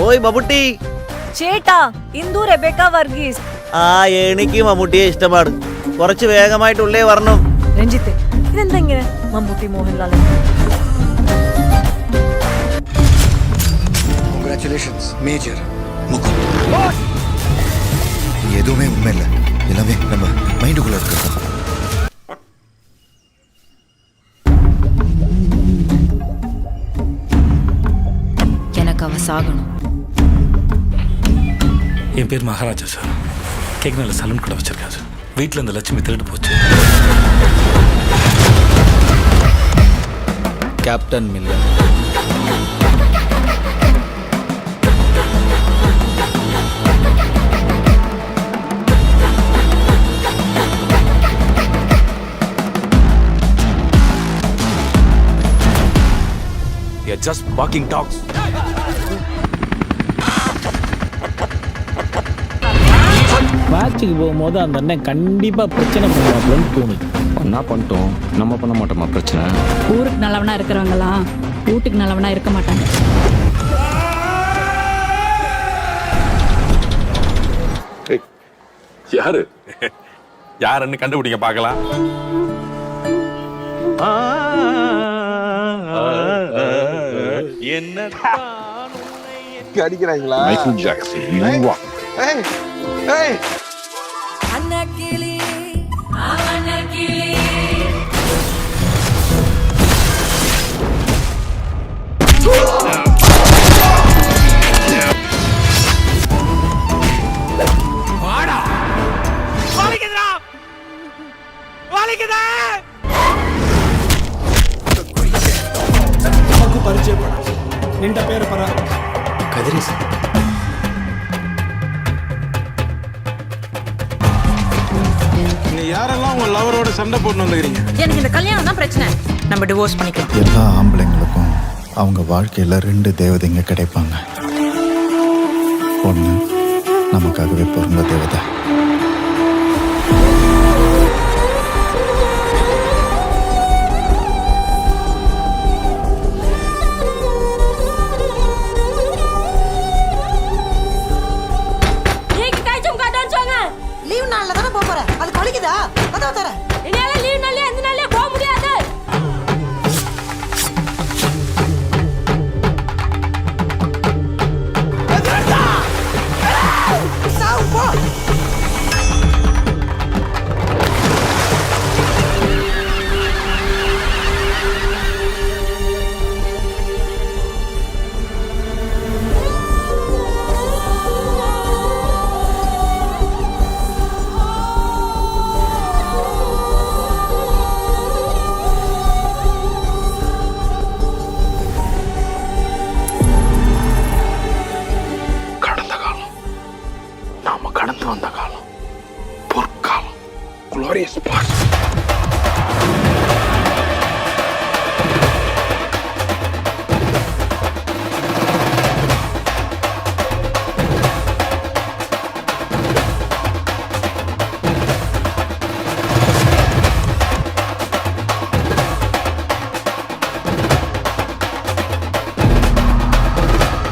ഓയ് മമ്മൂട്ടി. ചേട്ടാ ഇന്ദു റെബേക്ക വർഗീസ്. എനിക്ക് മമ്മൂട്ടിയെ ഇഷ്ടമാണ്. കുറച്ച് വേഗമായിട്ട് ഉള്ളേ വരണം. രഞ്ജിത്ത് ഇതെന്താ ഇങ്ങനെ Mammootty Mohanlal? Congratulations, Major Mukund. எதுவுமே உண்மை இல்லை, எல்லாமே நம்ம மைண்டுக்குள்ள இருக்கிறது. எனக்கு அவ சாகணும். என் பேர் மகாராஜா சார். கேக்னால சலூன் கடை வச்சிருக்கேன் சார். வீட்டில் இந்த லட்சுமி திருட்டு போச்சு. Captain Miller. They're just barking dogs. வாட்சிக்கு போகும்போது அந்த அண்ணன் கண்டிப்பா பிரச்சனை பண்ணுவாங்கன்னு தோணுது. என்ன பண்ணிட்டோம், நம்ம பண்ண மாட்டோமா பிரச்சனை? ஊருக்கு நல்லவனா இருக்கிறவங்களாம் வீட்டுக்கு நல்லவனா இருக்க மாட்டாங்க. யாரு யாருன்னு கண்டுபிடிங்க பார்க்கலாம். என்ன அடிக்கிறாங்களா? Michael Jackson. ஏய் ஏய் அன்னக்கிளி அன்னக்கிளி. வாடா. வாலிக்குதா. வாலிக்குதா. நமக்கு பரிச்சயப்பட நின்ற பேர் பர கதிரி சார். நீ யாரெல்லாம் உங்க லவரோட சண்டை போட்டு வந்துக்கிறீங்க? எனக்கு இந்த கல்யாணம் தான் பிரச்சனை. நம்ம டிவோர்ஸ் பண்ணிக்கலாம். எல்லா ஆம்பளைங்களுக்கும் அவங்க வாழ்க்கையில 2 தேவதைங்க கிடைப்பாங்க. ஒண்ணு நமக்காகவே பிறந்த தேவதை, லீவ் நாள்ல தான போற. அது கொலிக்குதா? கதவ தர. என்னால லீவ் நாள்ல அந்த நாள்ல போக முடியாது. சாவு போ. நாம கடந்து வந்த காலம் பொற்காலம். Glorious past.